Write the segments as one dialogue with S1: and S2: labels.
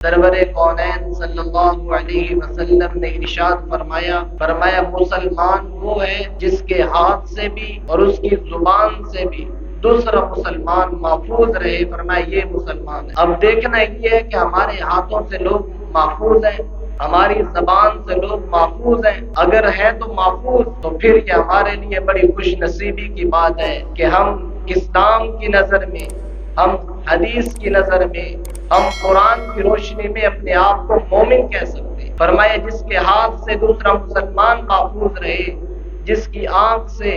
S1: سرور کونین صلی اللہ علیہ وسلم نے ارشاد فرمایا مسلمان وہ ہے جس کے ہاتھ سے بھی اور اس کی زبان سے بھی دوسرا مسلمان محفوظ رہے، فرمایا یہ مسلمان ہے۔ اب دیکھنا یہ ہے کہ ہمارے ہاتھوں سے لوگ محفوظ ہیں، ہماری زبان سے لوگ محفوظ ہیں، اگر ہے تو محفوظ، تو پھر یہ ہمارے لیے بڑی خوش نصیبی کی بات ہے کہ ہم اسلام کی نظر میں، ہم حدیث کی نظر میں، ہم قرآن کی روشنی میں اپنے آپ کو مومن کہہ سکتے ہیں۔ فرمایا جس کے ہاتھ سے دوسرا مسلمان محفوظ رہے، جس کی آنکھ سے،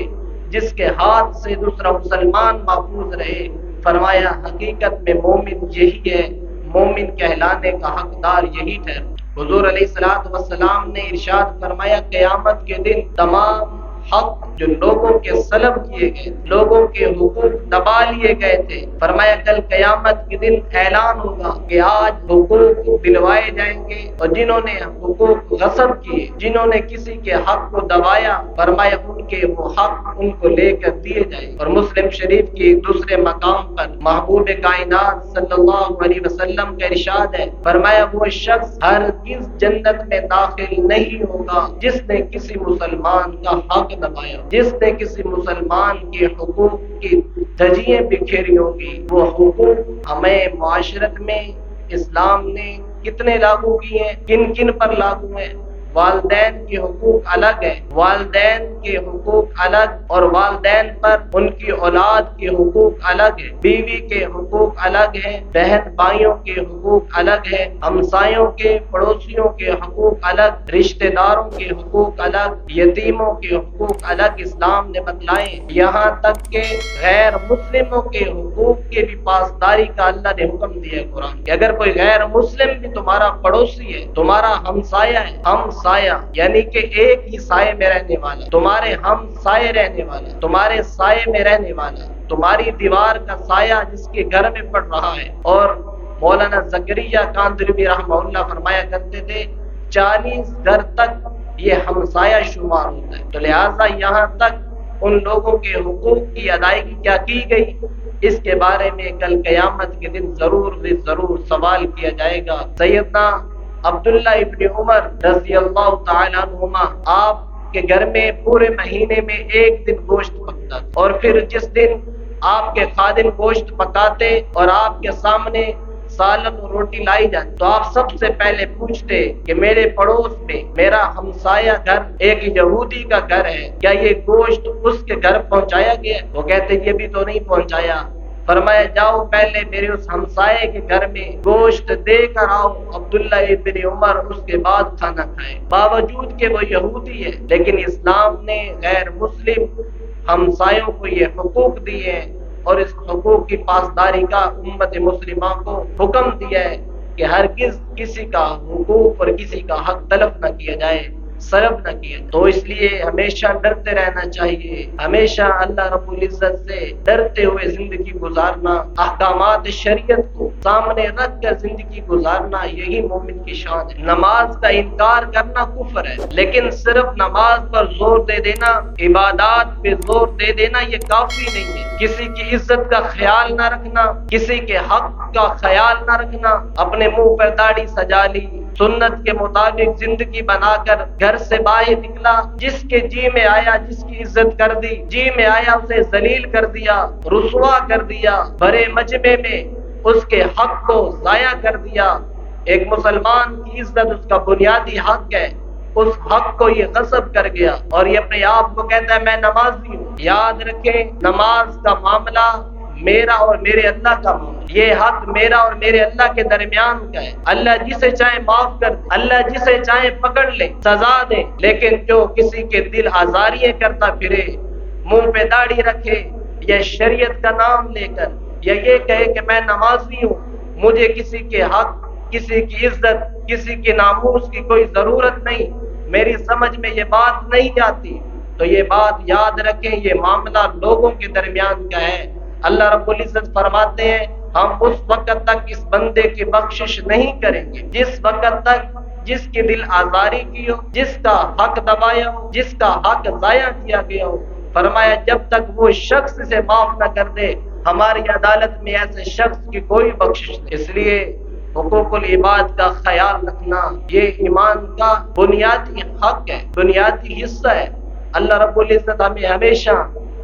S1: جس کے ہاتھ سے دوسرا مسلمان محفوظ رہے، فرمایا حقیقت میں مومن یہی ہے، مومن کہلانے کا حقدار یہی ٹھہرا۔ حضور علیہ الصلوۃ والسلام نے ارشاد فرمایا قیامت کے دن تمام حق جو لوگوں کے سلب کیے گئے، لوگوں کے حقوق دبا لیے گئے تھے، فرمایا کل قیامت کے دن اعلان ہوگا کہ آج حقوق دلوائے جائیں گے، اور جنہوں نے حقوق غصب کیے، جنہوں نے کسی کے حق کو دبایا، فرمایا ان کے وہ حق ان کو لے کر دیے جائیں۔ اور مسلم شریف کی دوسرے مقام پر محبوب کائنات صلی اللہ علیہ وسلم کا ارشاد ہے، فرمایا وہ شخص ہرگز جنت میں داخل نہیں ہوگا جس نے کسی مسلمان کا حق دبایا، جس نے کسی مسلمان کے حقوق کی دھجیاں بکھیری ہوگی۔ وہ حقوق ہمیں معاشرت میں اسلام نے کتنے لاگو کیے ہیں، کن کن پر لاگو ہیں؟ والدین کے حقوق الگ ہیں، والدین کے حقوق الگ، اور والدین پر ان کی اولاد کے حقوق الگ ہیں، بیوی کے حقوق الگ ہیں، بہن بھائیوں کے حقوق الگ ہیں، ہمسایوں کے، پڑوسیوں کے حقوق الگ، رشتہ داروں کے حقوق الگ، یتیموں کے حقوق الگ اسلام نے بتلائے، یہاں تک کہ غیر مسلموں کے حقوق کے بھی پاسداری کا اللہ نے حکم دیا ہے قرآن کہ اگر کوئی غیر مسلم بھی تمہارا پڑوسی ہے، تمہارا ہمسایہ ہے، سایہ یعنی کہ ایک ہی سائے میں رہنے والا، تمہارے ہم سائے رہنے والا، تمہارے سائے میں رہنے والا، تمہاری دیوار کا سایہ جس کے گھر میں پڑ رہا ہے۔ اور مولانا زکریا کاندربی رحمہ اللہ فرمایا کرتے تھے 40 گھر تک یہ ہمسایہ شمار ہوتا ہے، تو لہٰذا یہاں تک ان لوگوں کے حقوق کی ادائیگی کیا کی گئی، اس کے بارے میں کل قیامت کے دن ضرور سوال کیا جائے گا۔ سیدنا عبداللہ ابن عمر رضی اللہ تعالیٰ عنہما آپ کے گھر میں پورے مہینے میں ایک دن گوشت پکتا تھا، اور پھر جس دن آپ کے خادم گوشت پکاتے اور آپ کے سامنے سالن اور روٹی لائی جاتی تو آپ سب سے پہلے پوچھتے کہ میرے پڑوس میں میرا ہمسایہ گھر ایک یہودی کا گھر ہے، کیا یہ گوشت اس کے گھر پہنچایا گیا؟ وہ کہتے یہ بھی تو نہیں پہنچایا۔ فرمایا جاؤ پہلے میرے اس ہمسائے کے گھر میں گوشت دے کر آؤ عبداللہ ابن عمر، اس کے بعد کھانا کھائے۔ باوجود کہ وہ یہودی ہے، لیکن اسلام نے غیر مسلم ہمسایوں کو یہ حقوق دیے ہیں، اور اس حقوق کی پاسداری کا امت مسلمہ کو حکم دیا ہے کہ ہرگز کسی کا حقوق اور کسی کا حق تلف نہ کیا جائے، سلب نہ کیا جائے۔ تو اس لیے ہمیشہ ڈرتے رہنا چاہیے، ہمیشہ اللہ رب العزت سے ڈرتے ہوئے زندگی گزارنا، احکامات شریعت کو سامنے رکھ کر زندگی گزارنا، یہی مومن کی شان ہے۔ نماز کا انکار کرنا کفر ہے، لیکن صرف نماز پر زور دے دینا، عبادات پہ زور دے دینا یہ کافی نہیں ہے۔ کسی کی عزت کا خیال نہ رکھنا، کسی کے حق کا خیال نہ رکھنا، اپنے منہ پر داڑھی سجا لی، سنت کے مطابق زندگی بنا کر گھر سے باہر نکلا، جس کے جی میں آیا جس کی عزت کر دی، جی میں آیا اسے ذلیل کر دیا، رسوا کر دیا، بڑے مجمع میں اس کے حق کو ضائع کر دیا۔ ایک مسلمان کی عزت اس کا بنیادی حق ہے، اس حق کو یہ غصب کر گیا اور یہ اپنے آپ کو کہتا ہے میں نمازی ہوں۔ یاد رکھیں نماز کا معاملہ میرا اور میرے اللہ کا معاملہ، یہ حق میرا اور میرے اللہ کے درمیان کا ہے۔ اللہ جسے چاہے معاف کر دے، اللہ جسے چاہے پکڑ لے، سزا دے، لیکن جو کسی کے دل آزاریاں کرتا پھرے، منہ پہ داڑھی رکھے، یا شریعت کا نام لے کر، یا یہ کہے کہ میں نمازی ہوں، مجھے کسی کے حق، کسی کی عزت، کسی کے ناموس کی کوئی ضرورت نہیں، میری سمجھ میں یہ بات نہیں آتی، تو یہ بات یاد رکھیں یہ معاملہ لوگوں کے درمیان کا ہے۔ اللہ رب العزت فرماتے ہیں ہم اس وقت تک اس بندے کی بخشش نہیں کریں گے جس وقت تک جس کی دل آزاری کی ہو، جس کا حق دبایا ہو، جس کا حق ضائع کیا گیا ہو۔ فرمایا جب تک وہ شخص سے معاف نہ کر دے ہماری عدالت میں ایسے شخص کی کوئی بخشش نہیں۔ اس لیے حقوق العباد کا خیال رکھنا یہ ایمان کا بنیادی حق ہے، بنیادی حصہ ہے۔ اللہ رب العزت ہمیں ہمیشہ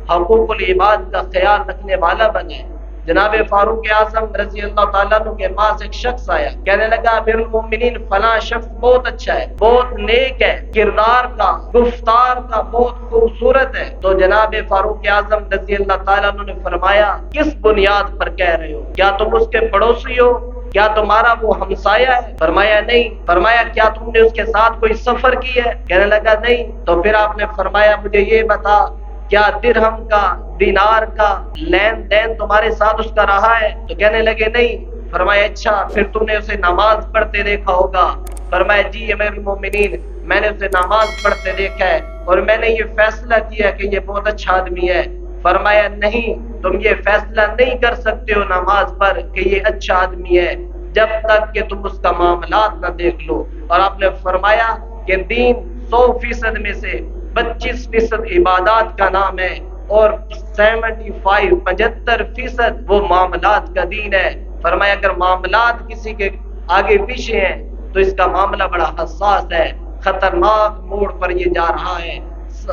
S1: حقوق العباد کا خیال رکھنے والا بنائے۔ جناب فاروق اعظم رضی اللہ تعالیٰ عنہ کے پاس ایک شخص آیا، کہنے لگا امیر المومنین فلاں شخص بہت اچھا ہے، بہت نیک ہے، کردار کا گفتار کا بہت خوبصورت ہے۔ تو جناب فاروق اعظم رضی اللہ تعالیٰ عنہ نے فرمایا کس بنیاد پر کہہ رہے ہو؟ کیا تم اس کے پڑوسی ہو؟ کیا تمہارا وہ ہمسایہ ہے؟ فرمایا نہیں۔ فرمایا کیا تم نے اس کے ساتھ کوئی سفر کی ہے؟ کہنے لگا نہیں۔ تو پھر آپ نے فرمایا مجھے یہ بتا کیا درہم کا دینار کا لین دین تمہارے ساتھ اس کا رہا ہے؟ تو کہنے لگے نہیں۔ فرمایا اچھا پھر تم نے اسے نماز پڑھتے دیکھا ہوگا؟ فرمایا جی امیر المومنین میں نے اسے نماز پڑھتے دیکھا ہے اور میں نے یہ فیصلہ کیا کہ یہ بہت اچھا آدمی ہے۔ فرمایا نہیں، تم یہ فیصلہ نہیں کر سکتے ہو نماز پر کہ یہ اچھا آدمی ہے جب تک کہ تم اس کا معاملات نہ دیکھ لو۔ اور آپ نے فرمایا کہ دین 100% میں سے 25% عبادات کا نام ہے اور 75% وہ معاملات کا دین ہے۔ فرمایا اگر معاملات کسی کے آگے پیچھے ہیں تو اس کا معاملہ بڑا حساس ہے، خطرناک موڑ پر یہ جا رہا ہے،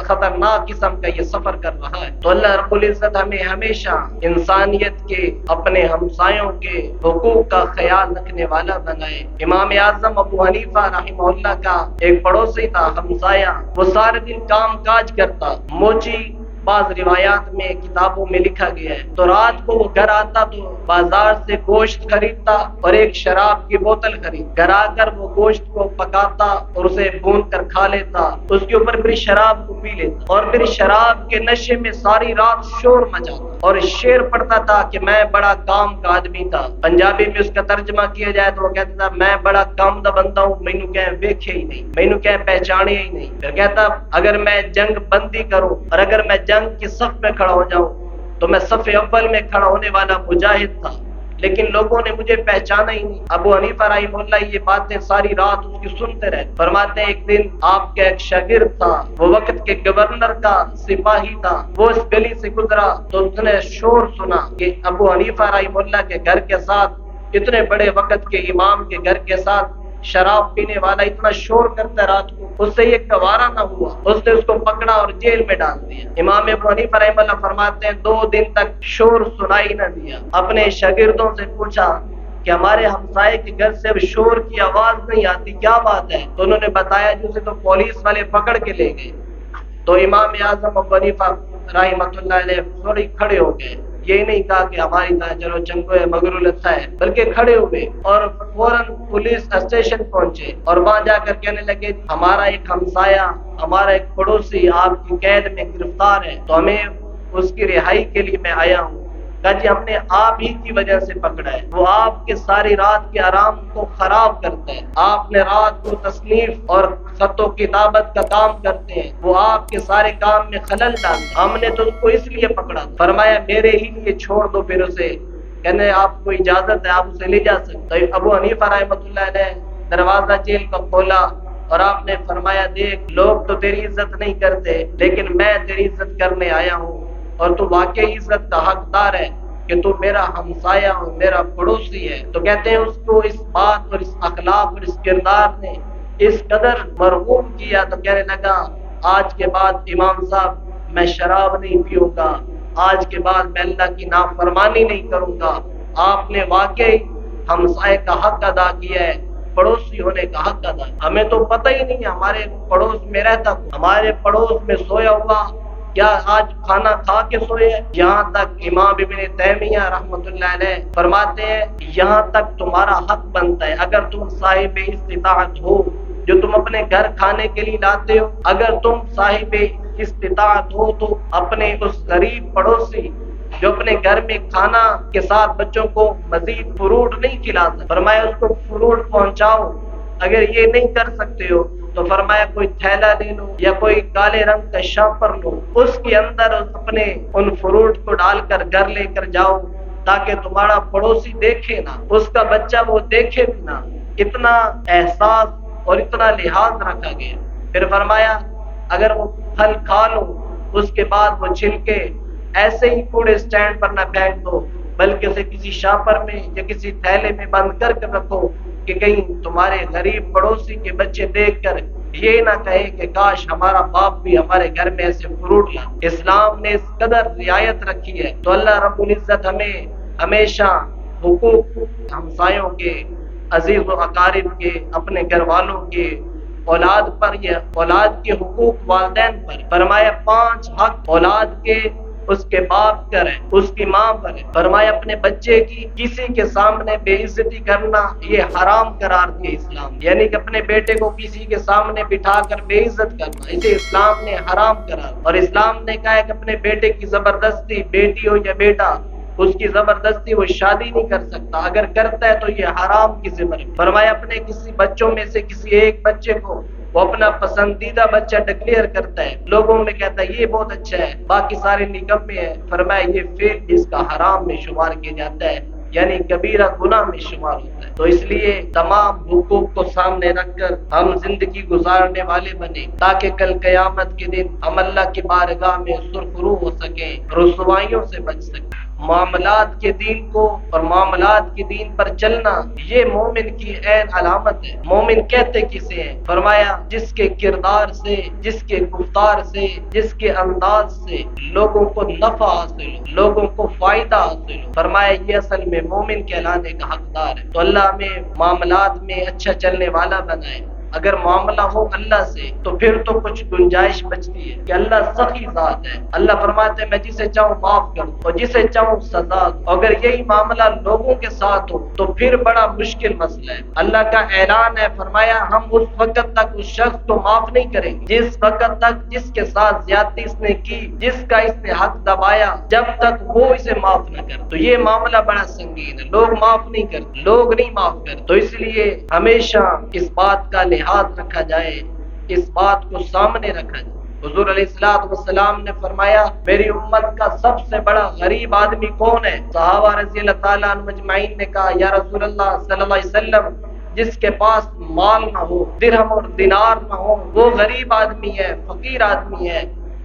S1: خطرناک قسم کا یہ سفر کر رہا ہے۔ تو اللہ رب العزت ہمیں ہمیشہ انسانیت کے، اپنے ہمسایوں کے حقوق کا خیال رکھنے والا بنائے۔ امام اعظم ابو حنیفہ رحمہ اللہ کا ایک پڑوسی تھا، ہمسایہ، وہ سارے دن کام کاج کرتا، موچی بعض روایات میں کتابوں میں لکھا گیا ہے۔ تو رات کو وہ گھر آتا تو بازار سے گوشت خریدتا اور ایک شراب کی بوتل خرید، گھر آ کر وہ گوشت کو پکاتا اور اسے بھون کر کھا لیتا، اس کے اوپر پھر شراب کو پی لیتا اور پھر شراب کے نشے میں ساری رات شور مچاتا اور شعر پڑھتا تھا کہ میں بڑا کام کا آدمی تھا۔ پنجابی میں اس کا ترجمہ کیا جائے تو وہ کہتا تھا میں بڑا کام دا بندہ ہوں، مینوں کہ ویکھے ہی نہیں، مینوں کہ پہچانے ہی نہیں۔ پھر کہتا اگر میں جنگ بندی کروں اور اگر میں جنگ کی صف میں کھڑا ہو جاؤں تو میں صف اول میں کھڑا ہونے والا مجاہد تھا، لیکن لوگوں نے مجھے پہچانا ہی نہیں۔ ابو حنیفہ رحمہ اللہ یہ باتیں ساری رات اس کی سنتے رہے۔ فرماتے ہیں ایک دن آپ کا ایک شاگرد تھا، وہ وقت کے گورنر کا سپاہی تھا، وہ اس گلی سے گزرا تو اس نے شور سنا کہ ابو حنیفہ رحمہ اللہ کے گھر کے ساتھ، اتنے بڑے وقت کے امام کے گھر کے ساتھ شراب پینے والا اتنا شور کرتا ہے رات کو، اس سے یہ گوارا نہ ہوا، اس نے اس کو پکڑا اور جیل میں ڈال دیا۔ امام ابو حنیفہ رحمہ اللہ فرماتے ہیں 2 دن تک شور سنائی نہ دیا۔ اپنے شاگردوں سے پوچھا کہ ہمارے ہمسائے کے گھر سے اب شور کی آواز نہیں آتی، کیا بات ہے؟ تو انہوں نے بتایا جسے تو پولیس والے پکڑ کے لے گئے۔ تو امام اعظم ابو حنیفہ رحمۃ اللہ علیہ تھوڑی کھڑے ہو گئے، یہ نہیں کہا کہ ہماری طرح چلو چنگو ہے مغرور اچھا ہے، بلکہ کھڑے ہوئے اور فوراً پولیس اسٹیشن پہنچے اور وہاں جا کر کہنے لگے ہمارا ایک ہمسایہ، ہمارا ایک پڑوسی آپ کی قید میں گرفتار ہے، تو ہمیں اس کی رہائی کے لیے میں آیا ہوں۔ کہا جی ہم نے آپ ہی کی وجہ سے پکڑا ہے، وہ آپ کے ساری رات کے آرام کو خراب کرتا ہے، آپ نے رات کو تصنیف اور خط و کتابت کا کام کرتے ہیں، وہ آپ کے سارے کام میں خلل ڈالتے، ہم نے تو اس کو اس لیے پکڑا تھا۔ فرمایا میرے ہی لیے چھوڑ دو پھر اسے، کہنے آپ کو اجازت ہے آپ اسے لے جا سکتے۔ ابو حنیفہ رحمۃ اللہ علیہ دروازہ جیل کا کھولا اور آپ نے فرمایا دیکھ لوگ تو تیری عزت نہیں کرتے لیکن میں تیری عزت کرنے آیا ہوں اور تو واقعی عزت کا حقدار ہے کہ تو میرا ہمسایہ اور میرا پڑوسی ہے۔ تو کہتے ہیں اس کو اس بات اور اس اخلاق اور اس کردار نے اس قدر مرغوب کیا تو کہنے لگا آج کے بعد امام صاحب میں شراب نہیں پیوں گا، آج کے بعد میں اللہ کی نافرمانی نہیں کروں گا۔ آپ نے واقعی ہمسائے کا حق ادا کیا ہے، پڑوسی ہونے کا حق ادا۔ ہمیں تو پتہ ہی نہیں ہمارے پڑوس میں رہتا، ہمارے پڑوس میں سویا ہوا کیا آج کھانا کھا کے سوئے؟ یہاں تک امام ابن تیمیہ رحمۃ اللہ علیہ فرماتے ہیں یہاں تک تمہارا حق بنتا ہے اگر تم صاحب استطاعت ہو، جو تم اپنے گھر کھانے کے لیے لاتے ہو، اگر تم صاحب استطاعت ہو تو اپنے اس غریب پڑوسی جو اپنے گھر میں کھانا کے ساتھ بچوں کو مزید فروٹ نہیں کھلا سکتے، فرمایا اس کو فروٹ پہنچاؤ۔ اگر یہ نہیں کر سکتے ہو تو فرمایا کوئی تھیلا لے لو یا کوئی کالے رنگ کا شاپر لو، اس کے اندر اپنے ان فروٹ کو ڈال کر گھر لے کر جاؤ تاکہ تمہارا پڑوسی دیکھے نہ، اس کا بچہ وہ دیکھے بھی نہ۔ اتنا احساس اور اتنا لحاظ رکھا گیا۔ پھر فرمایا اگر وہ پھل کھا لو اس کے بعد وہ چھلکے ایسے ہی کوڑے سٹینڈ پر نہ پھینک دو، بلکہ اسے کسی شاپر میں یا کسی تھیلے میں بند کر کے رکھو کہ کہیں تمہارے غریب پڑوسی کے بچے دیکھ کر یہ نہ کہیں کہ کاش ہمارا باپ بھی ہمارے گھر میں ایسے فروٹ لا۔ اسلام نے اس قدر رعایت رکھی ہے، تو اللہ رب العزت ہمیں ہمیشہ حقوق ہمسایوں کے، عزیز و اقارب کے، اپنے گھر والوں کے، اولاد پر یا اولاد کے حقوق والدین پر فرمایا 5 حق اولاد کے اس کے باپ پر ہے، اس کی ماں پر ہے۔ فرمایا اپنے بچے کی کسی کے سامنے بے عزتی کرنا یہ حرام قرار دیا اسلام، یعنی کہ اپنے بیٹے کو کسی کے سامنے بٹھا کر بے عزت کرنا اسے اسلام نے حرام قرار، اور اسلام نے کہا ہے کہ اپنے بیٹے کی زبردستی، بیٹی ہو یا بیٹا، اس کی زبردستی وہ شادی نہیں کر سکتا، اگر کرتا ہے تو یہ حرام کی ذمہ ہے۔ فرمایا اپنے کسی بچوں میں سے کسی ایک بچے کو وہ اپنا پسندیدہ بچہ ڈکلیئر کرتا ہے، لوگوں میں کہتا ہے یہ بہت اچھا ہے، باقی سارے نکمے ہیں، فرمایا یہ فعل اس کا حرام میں شمار کیا جاتا ہے، یعنی کبیرہ گناہ میں شمار ہوتا ہے۔ تو اس لیے تمام حقوق کو سامنے رکھ کر ہم زندگی گزارنے والے بنے، تاکہ کل قیامت کے دن ہم اللہ کی بارگاہ میں سرخرو ہو سکیں، رسوائیوں سے بچ سکیں۔ معاملات کے دین کو اور معاملات کے دین پر چلنا یہ مومن کی عین علامت ہے۔ مومن کہتے کسے ہیں؟ فرمایا جس کے کردار سے، جس کے گفتار سے، جس کے انداز سے لوگوں کو نفع حاصل ہو، لوگوں کو فائدہ حاصل ہو، فرمایا یہ اصل میں مومن کہلانے کا حقدار ہے۔ تو اللہ ہمیں معاملات میں اچھا چلنے والا بنائے۔ اگر معاملہ ہو اللہ سے تو پھر تو کچھ گنجائش بچتی ہے کہ اللہ سخی ذات ہے، اللہ فرماتے ہیں میں جسے چاہوں معاف کر دوں اور جسے چاہوں سزا دوں۔ اگر یہی معاملہ لوگوں کے ساتھ ہو تو پھر بڑا مشکل مسئلہ ہے۔ اللہ کا اعلان ہے، فرمایا ہم اس وقت تک اس شخص کو معاف نہیں کریں گے جس وقت تک جس کے ساتھ زیادتی اس نے کی، جس کا اس نے حق دبایا، جب تک وہ اسے معاف نہ کر۔ تو یہ معاملہ بڑا سنگین ہے، لوگ معاف نہیں کرتے، لوگ نہیں معاف کرتے۔ تو اس لیے ہمیشہ اس بات کا لحاظ رکھا جائے، اس بات کو سامنے رکھا جائے۔ حضور علیہ السلام نے فرمایا میری امت کا سب سے بڑا غریب آدمی کون ہے؟ صحابہ رضی اللہ تعالیٰ عنہ مجمعین نے کہا یا رسول اللہ صلی اللہ علیہ وسلم جس کے پاس مال نہ ہو، درہم اور دینار نہ ہو، وہ غریب آدمی ہے، فقیر آدمی ہے۔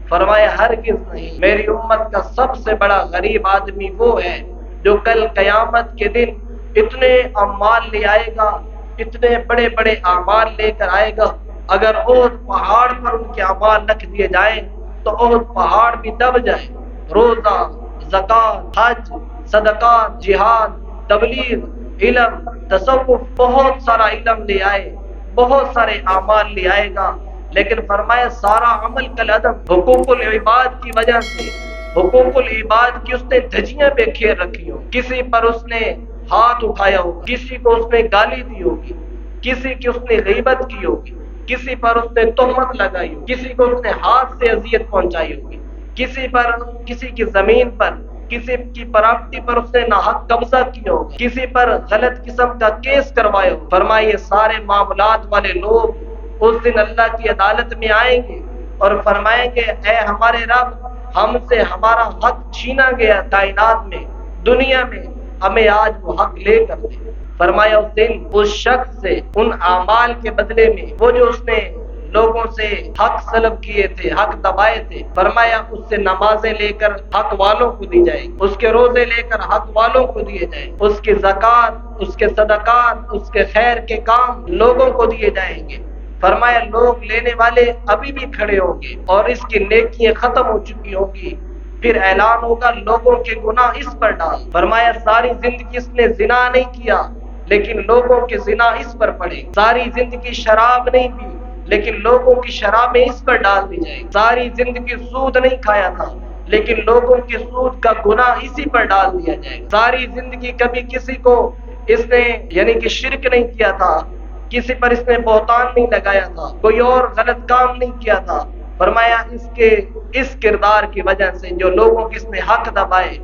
S1: فرمایا ہرگز نہیں، میری امت کا سب سے بڑا غریب آدمی وہ ہے جو کل قیامت کے دن اتنے اعمال لے آئے گا، اتنے بڑے بڑے اعمال لے کر آئے گا، اگر احد پہاڑ پر ان کے اعمال رکھ دیے جائیں تو احد پہاڑ بھی دب جائے۔ روزہ، زکوٰۃ، حج، صدقات، جہاد، تبلیغ، علم، تصوف، بہت سارا علم لے آئے، بہت سارے اعمال لے آئے گا، لیکن فرمایا سارا عمل کالعدم، حقوق العباد کی وجہ سے، حقوق العباد کی اس نے دھجیاں بے کھیر رکھی ہو، کسی پر اس نے ہاتھ اٹھایا ہوگا، کسی کو اس نے گالی دی ہوگی، کسی کی اس نے غیبت کی ہوگی، کسی پر اس نے تہمت لگائی ہوگی، کسی کو اس نے ہاتھ سے اذیت پہنچائی ہوگی، کسی پر، کسی کی زمین پر، کسی کی پراپرٹی پر اس نے ناحق قبضہ کیا ہوگا، کسی پر غلط قسم کا کیس کروایا ہوگا۔ فرمائیے سارے معاملات والے لوگ اس دن اللہ کی عدالت میں آئیں گے اور فرمائیں گے اے ہمارے رب، ہم سے ہمارا حق چھینا گیا کائنات میں، دنیا میں، ہمیں آج وہ حق لے کر دے۔ فرمایا اس دن اس شخص سے ان اعمال کے بدلے میں وہ جو اس نے لوگوں سے حق سلب کیے تھے، حق دبائے تھے، فرمایا اس سے نمازیں لے کر حق والوں کو دی جائیں، اس کے روزے لے کر حق والوں کو دیے جائیں، اس کی زکوٰۃ، اس کے صدقات، اس کے خیر کے کام لوگوں کو دیے جائیں گے۔ فرمایا لوگ لینے والے ابھی بھی کھڑے ہوں گے اور اس کی نیکیاں ختم ہو چکی ہوں گی، پھر اعلان ہوگا لوگوں کے گناہ اس پر ڈال۔ فرمایا ساری زندگی اس نے زنا نہیں کیا لیکن لوگوں کے زنا اس پر پڑے، ساری زندگی شراب نہیں پی لیکن لوگوں کی شرابیں اس پر ڈال دی جائیں، ساری زندگی سود نہیں کھایا تھا لیکن لوگوں کے سود کا گناہ اسی پر ڈال دیا جائے، ساری زندگی کبھی کسی کو اس نے یعنی کہ شرک نہیں کیا تھا، کسی پر اس نے بہتان نہیں لگایا تھا، کوئی اور غلط کام نہیں کیا تھا، فرمایا اس کردار کی وجہ سے جو لوگوں کے اس نے حق دبائے،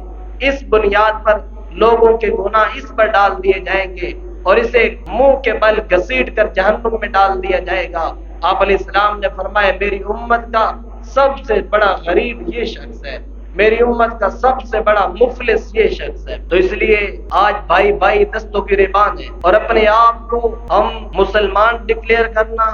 S1: اس بنیاد پر لوگوں کے گناہ اس پر ڈال دیے جائیں گے اور اسے منہ کے بل گھسیٹ کر جہنم میں ڈال دیا جائے گا۔ آپ علیہ السلام نے فرمایا میری امت کا سب سے بڑا غریب یہ شخص ہے، میری امت کا سب سے بڑا مفلس یہ شخص ہے۔ تو اس لیے آج بھائی بھائی دستوں کی ریبان ہے اور اپنے آپ کو ہم مسلمان ڈکلیئر کرنا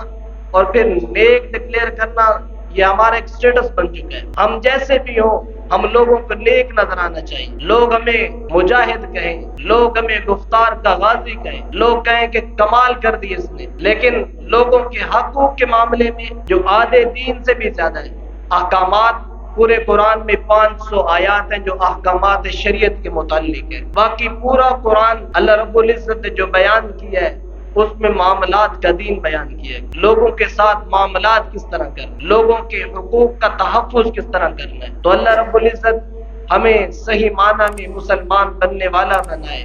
S1: اور پھر نیک ڈکلیئر کرنا یہ ہمارا ایک سٹیٹس بن چکا ہے. ہم جیسے بھی ہوں ہم لوگوں کو نیک نظر آنا چاہیے. لوگ ہمیں مجاہد کہیں, لوگ ہمیں گفتار کا غازی کہیں, لوگ کہیں کہ کمال کر دی اس نے, لیکن لوگوں کے حقوق کے معاملے میں جو آدھے دین سے بھی زیادہ ہے. احکامات پورے قرآن میں 500 آیات ہیں جو احکامات شریعت کے متعلق ہیں. باقی پورا قرآن اللہ رب العزت نے جو بیان کیا ہے اس میں معاملات کا دین بیان کیا ہے. لوگوں کے ساتھ معاملات کس طرح کرنا, لوگوں کے حقوق کا تحفظ کس طرح کرنا ہے. تو اللہ رب العزت ہمیں صحیح معنی میں مسلمان بننے والا بنائے,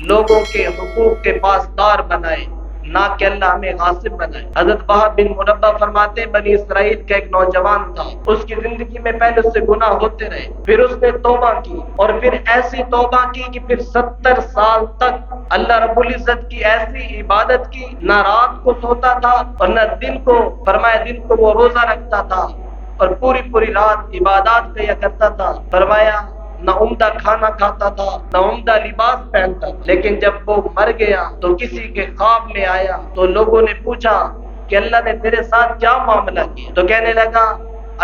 S1: لوگوں کے حقوق کے پاسدار بنائے, نہ کہ اللہ ہمیں غاصب بنائے. حضرت وہب بن منبہ فرماتے ہیں بنی اسرائیل کا ایک نوجوان تھا, اس کی زندگی میں پہلے اس سے گناہ ہوتے رہے, پھر اس نے توبہ کی اور پھر ایسی توبہ کی کہ پھر 70 سال تک اللہ رب العزت کی ایسی عبادت کی, نہ رات کو سوتا تھا اور نہ دن کو, فرمایا دن کو وہ روزہ رکھتا تھا اور پوری رات عبادات کیا کرتا تھا. فرمایا نہ عمدہ کھانا کھاتا تھا نہ عمدہ لباس پہنتا تھا. لیکن جب وہ مر گیا تو کسی کے خواب میں آیا تو لوگوں نے پوچھا کہ اللہ نے تیرے ساتھ کیا معاملہ کیا, تو کہنے لگا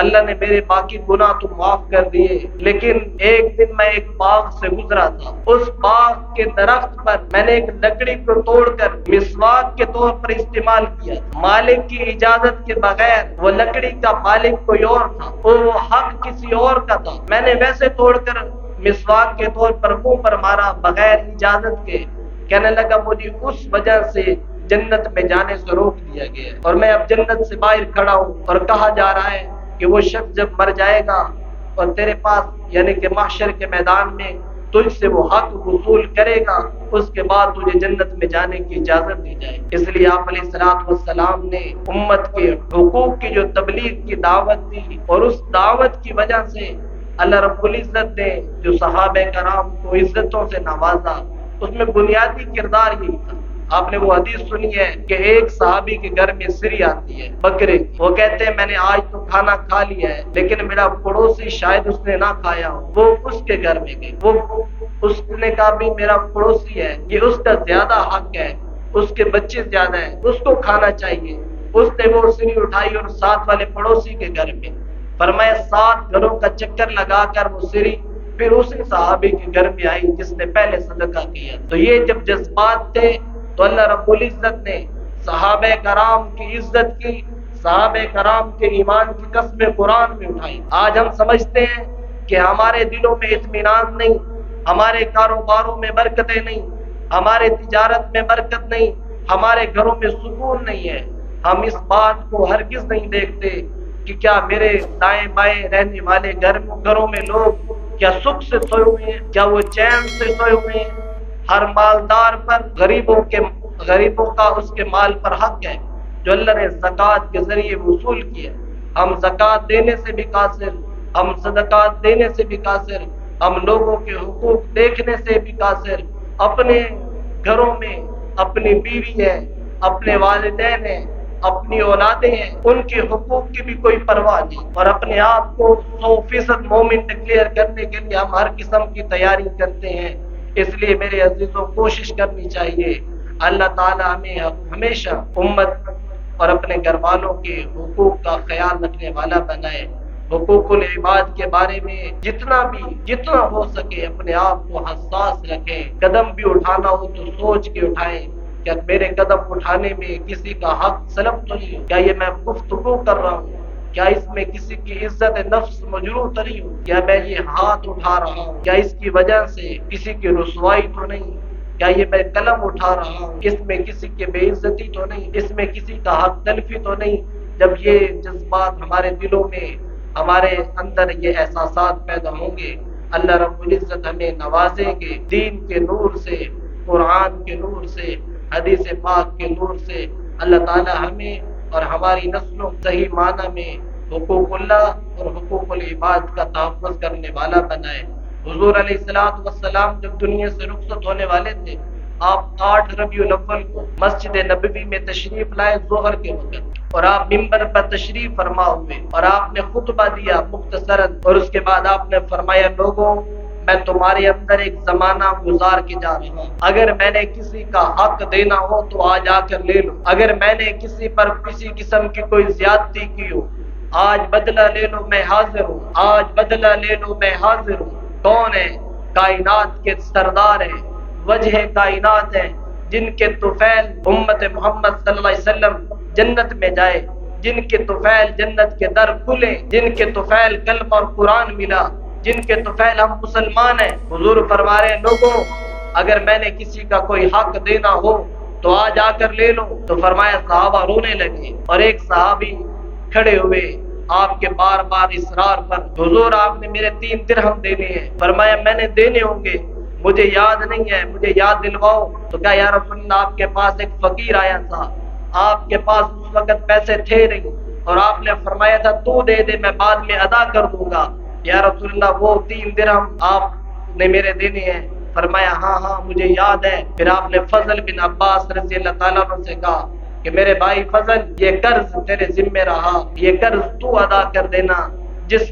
S1: اللہ نے میرے باقی گناہ تو معاف کر دیے, لیکن ایک دن میں ایک باغ سے گزرا تھا, اس باغ کے درخت پر میں نے ایک لکڑی کو توڑ کر مسواک کے طور پر استعمال کیا. مالک کی اجازت کے بغیر وہ لکڑی کا مالک کوئی اور تھا, وہ حق کسی اور کا تھا. میں نے ویسے توڑ کر مسواک کے طور پر منہ پر مارا بغیر اجازت کے. کہنے لگا مجھے اس وجہ سے جنت میں جانے سے روک دیا گیا اور میں اب جنت سے باہر کھڑا ہوں, اور کہا جا رہا ہے کہ وہ شخص جب مر جائے گا اور تیرے پاس یعنی کہ محشر کے میدان میں تجھ سے وہ حق وصول کرے گا, اس کے بعد تجھے جنت میں جانے کی اجازت دی جائے. اس لیے آپ علیہ الصلوۃ والسلام نے امت کے حقوق کی جو تبلیغ کی دعوت دی, اور اس دعوت کی وجہ سے اللہ رب العزت نے جو صحابہ کرام کو عزتوں سے نوازا, اس میں بنیادی کردار یہی تھا. آپ نے وہ حدیث سنی ہے کہ ایک صحابی کے گھر میں سری آتی ہے بکرے کی, وہ کہتے ہیں میں نے آج تو کھانا کھا لیا ہے لیکن میرا پڑوسی شاید اس نے نہ کھایا ہو, وہ اس کے گھر میں گئی, وہ اس نے کہا بھی میرا پڑوسی ہے, یہ اس کا زیادہ حق ہے, اس کے بچے زیادہ ہیں, اس کو کھانا چاہیے. اس نے وہ سری اٹھائی اور ساتھ والے پڑوسی کے گھر میں, فرمایا 7 گھروں کا چکر لگا کر وہ سری پھر اسی صحابی کے گھر میں آئی جس نے پہلے صدقہ کیا. تو یہ جب جذبات تھے تو اللہ رب العزت نے صحابہ کرام کی عزت کی, صحابہ کرام کے ایمان کی قسمیں قرآن میں اٹھائی. آج ہم سمجھتے ہیں کہ ہمارے دلوں میں اطمینان نہیں, ہمارے کاروباروں میں برکتیں نہیں, ہمارے تجارت میں برکت نہیں, ہمارے گھروں میں سکون نہیں ہے. ہم اس بات کو ہرگز نہیں دیکھتے کہ کیا میرے دائیں بائیں رہنے والے گھروں میں لوگ کیا سکھ سے سوئے ہوئے ہیں, کیا وہ چین سے سوئے ہوئے ہیں. ہر مالدار پر غریبوں کا اس کے مال پر حق ہے جو اللہ نے زکوٰۃ کے ذریعے وصول کیا. ہم زکوٰۃ دینے سے بھی قاصر, ہم صدقات دینے سے بھی قاصر, ہم لوگوں کے حقوق دیکھنے سے بھی قاصر. اپنے گھروں میں اپنی بیوی ہے, اپنے والدین ہیں, اپنی اولادیں ہیں, ان کے حقوق کی بھی کوئی پرواہ نہیں, اور اپنے آپ کو 100% مومن ڈکلیئر کرنے کے لیے ہم ہر قسم کی تیاری کرتے ہیں. اس لیے میرے عزیزوں کوشش کرنی چاہیے اللہ تعالی ہمیں ہمیشہ امت اور اپنے گھر والوں کے حقوق کا خیال رکھنے والا بنائے. حقوق العباد کے بارے میں جتنا ہو سکے اپنے آپ کو حساس رکھیں. قدم بھی اٹھانا ہو تو سوچ کے اٹھائیں, کیا میرے قدم اٹھانے میں کسی کا حق سلب تو نہیں ہو, کیا یہ میں گفتگو کر رہا ہوں, کیا اس میں کسی کی عزت نفس مجروح تو نہیں ہو, کیا میں یہ ہاتھ اٹھا رہا ہوں کیا اس کی وجہ سے کسی کی رسوائی تو نہیں, کیا یہ میں قلم اٹھا رہا ہوں اس میں کسی کی بے عزتی تو نہیں, اس میں کسی کا حق تلفی تو نہیں. جب یہ جذبات ہمارے دلوں میں, ہمارے اندر یہ احساسات پیدا ہوں گے, اللہ رب العزت ہمیں نوازیں گے دین کے نور سے, قرآن کے نور سے, حدیث پاک کے نور سے. اللہ تعالی ہمیں اور ہماری نسلوں صحیح معنی میں حقوق اللہ اور حقوق العباد کا تحفظ کرنے والا بنائے. حضور علیہ الصلوۃ والسلام جب دنیا سے رخصت ہونے والے تھے, آپ 8 ربیع الاول کو مسجد نبوی میں تشریف لائے ظہر کے وقت, اور آپ ممبر پر تشریف فرما ہوئے اور آپ نے خطبہ دیا مختصراً, اور اس کے بعد آپ نے فرمایا لوگوں میں تمہارے اندر ایک زمانہ گزار کے جا رہا ہوں, اگر میں نے کسی کا حق دینا ہو تو آج آ کر لے لو, اگر میں نے کسی پر کسی قسم کی کوئی زیادتی کی ہو آج بدلہ لے لو میں حاضر ہوں، آج بدلہ لے لو میں حاضر ہوں۔ کون ہے؟ کائنات کے سردار ہیں، وجہ کائنات ہیں، جن کے طفیل امت محمد صلی اللہ علیہ وسلم جنت میں جائے، جن کے طفیل جنت کے در کھلے، جن کے طفیل کلمہ اور قرآن ملا، جن کے طفیل ہم مسلمان ہیں۔ حضور فرما رہے ہیں لوگوں اگر میں نے کسی کا کوئی حق دینا ہو تو آج آ کر لے لو۔ تو فرمایا صحابہ رونے لگے، اور ایک صحابی کھڑے ہوئے آپ کے بار بار اصرار پر، حضور آپ نے میرے 3 درہم دینے ہیں۔ فرمایا میں نے دینے ہوں گے، مجھے یاد نہیں ہے، مجھے یاد دلواؤ۔ تو کہا یا رسول اللہ آپ کے پاس ایک فقیر آیا تھا، آپ کے پاس اس وقت پیسے تھے نہیں، اور آپ نے فرمایا تھا تو دے دے میں بعد میں ادا کر دوں گا۔ یا رسول اللہ وہ 3 درہم آپ نے میرے دینے ہیں۔ فرمایا ہاں ہاں مجھے یاد ہے۔ پھر آپ نے فضل بن عباس رضی اللہ تعالیٰ عنہ سے کہا کہ میرے بھائی فضل، یہ قرض تیرے ذمہ رہا، یہ قرض تو ادا کر دینا۔ جس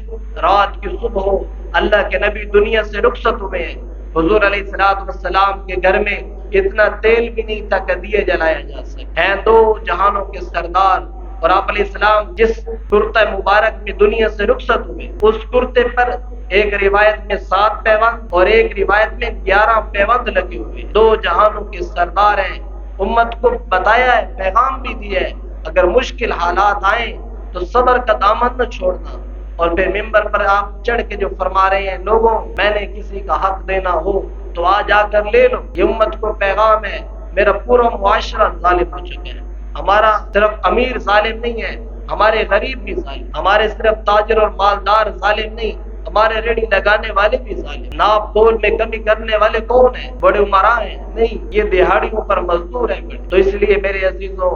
S1: رات کی صبح ہو اللہ کے نبی دنیا سے رخصت ہوئے ہیں، حضور علیہ السلام کے گھر میں اتنا تیل بھی نہیں تھا کہ دیے جلایا جا سکے، ہیں 2 جہانوں کے سردار، اور آپ علیہ السلام جس کرتہ مبارک میں دنیا سے رخصت ہوئے، اس کرتے پر ایک روایت میں 7 پیوند اور ایک روایت میں 11 پیوند لگے ہوئے۔ 2 جہانوں کے سردار ہیں، امت کو بتایا ہے، پیغام بھی دیا ہے، اگر مشکل حالات آئیں تو صبر کا دامن نہ چھوڑنا۔ اور پھر ممبر پر آپ چڑھ کے جو فرما رہے ہیں لوگوں میں نے کسی کا حق دینا ہو تو آج آ کر لے لو، یہ امت کو پیغام ہے۔ میرا پورا معاشرہ ظالم ہو چکا ہے، ہمارا صرف امیر ظالم نہیں ہے، ہمارے غریب بھی ظالم، ہمارے صرف تاجر اور مالدار ظالم نہیں، ہمارے ریڑھی لگانے والے بھی ظالم۔ ناپ تول میں کمی کرنے والے کون ہیں؟ بڑے عمراء ہیں؟ نہیں، یہ دیہاڑیوں پر مزدور ہیں۔ تو اس لیے میرے عزیزوں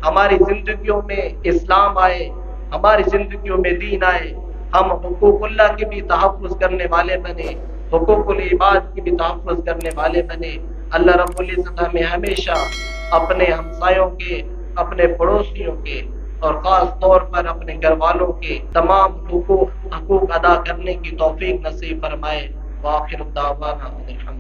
S1: ہماری زندگیوں میں اسلام آئے، ہماری زندگیوں میں دین آئے، ہم حقوق اللہ کی بھی تحفظ کرنے والے بنے، حقوق العباد کی بھی تحفظ کرنے والے بنے۔ اللہ رب العزت ہمیں ہمیشہ اپنے ہمسایوں کے، اپنے پڑوسیوں کے، اور خاص طور پر اپنے گھر والوں کے تمام حقوق ادا کرنے کی توفیق نصیب فرمائے۔ وآخر دعوانا الحمد